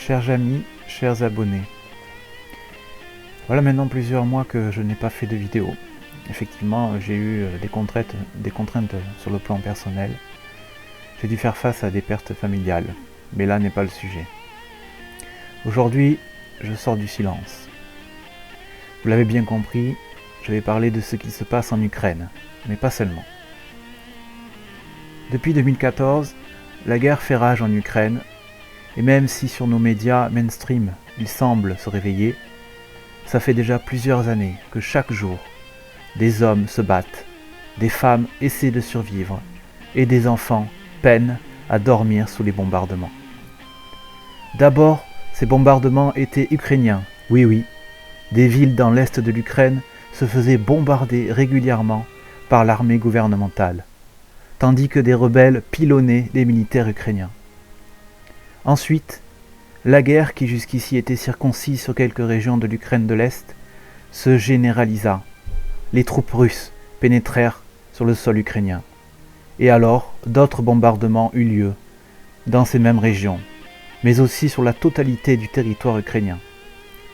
chers amis, chers abonnés. Voilà maintenant plusieurs mois que je n'ai pas fait de vidéo. Effectivement, j'ai eu des contraintes sur le plan personnel. J'ai dû faire face à des pertes familiales, mais là n'est pas le sujet. Aujourd'hui, je sors du silence. Vous l'avez bien compris, je vais parler de ce qui se passe en Ukraine, mais pas seulement. Depuis 2014, la guerre fait rage en Ukraine, et même si sur nos médias mainstream, il semble se réveiller, ça fait déjà plusieurs années que chaque jour, des hommes se battent, des femmes essaient de survivre, et des enfants peinent à dormir sous les bombardements. D'abord, ces bombardements étaient ukrainiens, oui, des villes dans l'est de l'Ukraine se faisaient bombarder régulièrement par l'armée gouvernementale, tandis que des rebelles pilonnaient les militaires ukrainiens. Ensuite, la guerre, qui jusqu'ici était circoncise sur quelques régions de l'Ukraine de l'Est, se généralisa. Les troupes russes pénétrèrent sur le sol ukrainien. Et alors, d'autres bombardements eurent lieu dans ces mêmes régions, mais aussi sur la totalité du territoire ukrainien.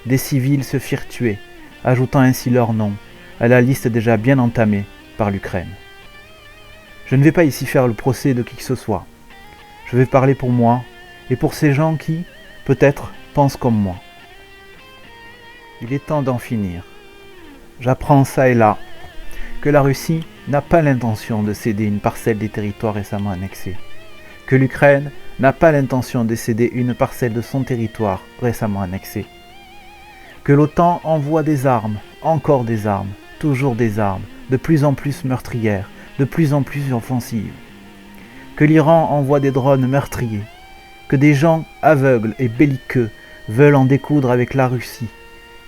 Des civils se firent tuer, ajoutant ainsi leur nom à la liste déjà bien entamée par l'Ukraine. Je ne vais pas ici faire le procès de qui que ce soit. Je vais parler pour moi et pour ces gens qui, peut-être, pensent comme moi. Il est temps d'en finir. J'apprends ça et là que la Russie n'a pas l'intention de céder une parcelle des territoires récemment annexés, que l'Ukraine n'a pas l'intention de céder une parcelle de son territoire récemment annexé, que l'OTAN envoie des armes, encore des armes, toujours des armes, de plus en plus meurtrières, de plus en plus offensives, que l'Iran envoie des drones meurtriers, que des gens aveugles et belliqueux veulent en découdre avec la Russie,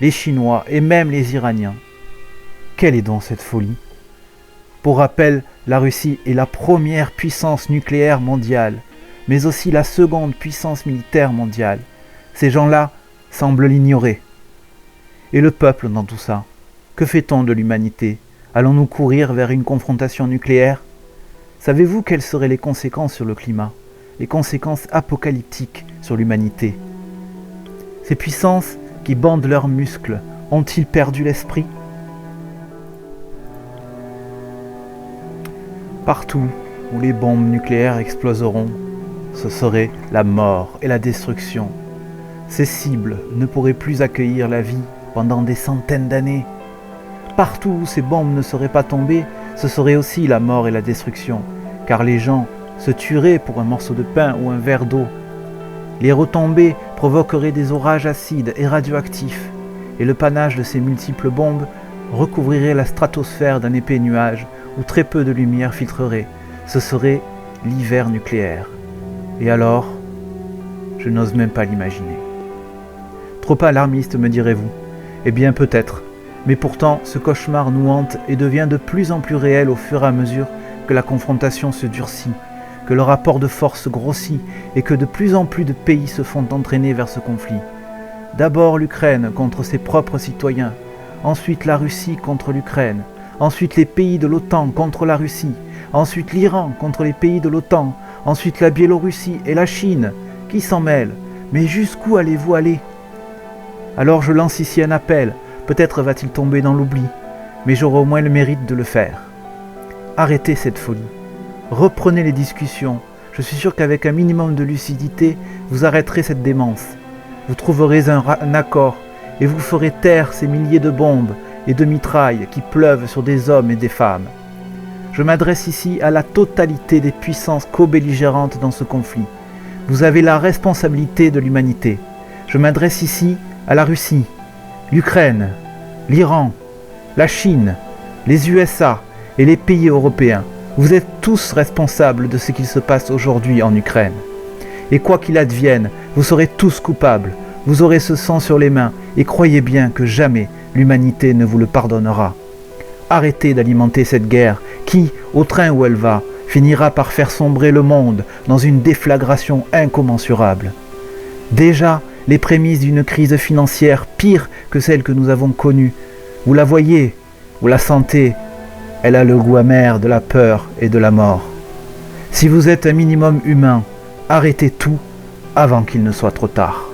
les Chinois et même les Iraniens. Quelle est donc cette folie ? Pour rappel, la Russie est la première puissance nucléaire mondiale, mais aussi la seconde puissance militaire mondiale. Ces gens-là semblent l'ignorer. Et le peuple dans tout ça ? Que fait-on de l'humanité ? Allons-nous courir vers une confrontation nucléaire ? Savez-vous quelles seraient les conséquences sur le climat ? Les conséquences apocalyptiques sur l'humanité. Ces puissances qui bandent leurs muscles, ont-ils perdu l'esprit ? Partout où les bombes nucléaires exploseront, ce serait la mort et la destruction. Ces cibles ne pourraient plus accueillir la vie pendant des centaines d'années. Partout où ces bombes ne seraient pas tombées, ce serait aussi la mort et la destruction, car les gens se tueraient pour un morceau de pain ou un verre d'eau. Les retombées provoqueraient des orages acides et radioactifs, et le panache de ces multiples bombes recouvrirait la stratosphère d'un épais nuage où très peu de lumière filtrerait. Ce serait l'hiver nucléaire. Et alors, je n'ose même pas l'imaginer. Trop alarmiste, me direz-vous ? Eh bien peut-être, mais pourtant ce cauchemar nous hante et devient de plus en plus réel au fur et à mesure que la confrontation se durcit, que le rapport de force grossit et que de plus en plus de pays se font entraîner vers ce conflit. D'abord l'Ukraine contre ses propres citoyens, ensuite la Russie contre l'Ukraine, ensuite les pays de l'OTAN contre la Russie, ensuite l'Iran contre les pays de l'OTAN, ensuite la Biélorussie et la Chine. Qui s'en mêle ? Mais jusqu'où allez-vous aller ? Alors je lance ici un appel, peut-être va-t-il tomber dans l'oubli, mais j'aurai au moins le mérite de le faire. Arrêtez cette folie. Reprenez les discussions. Je suis sûr qu'avec un minimum de lucidité, vous arrêterez cette démence. Vous trouverez un accord et vous ferez taire ces milliers de bombes et de mitrailles qui pleuvent sur des hommes et des femmes. Je m'adresse ici à la totalité des puissances co-belligérantes dans ce conflit. Vous avez la responsabilité de l'humanité. Je m'adresse ici à la Russie, l'Ukraine, l'Iran, la Chine, les USA et les pays européens. Vous êtes tous responsables de ce qu'il se passe aujourd'hui en Ukraine. Et quoi qu'il advienne, vous serez tous coupables. Vous aurez ce sang sur les mains et croyez bien que jamais l'humanité ne vous le pardonnera. Arrêtez d'alimenter cette guerre qui, au train où elle va, finira par faire sombrer le monde dans une déflagration incommensurable. Déjà, les prémices d'une crise financière pire que celle que nous avons connue. Vous la voyez, vous la sentez. Elle a le goût amer de la peur et de la mort. Si vous êtes un minimum humain, arrêtez tout avant qu'il ne soit trop tard.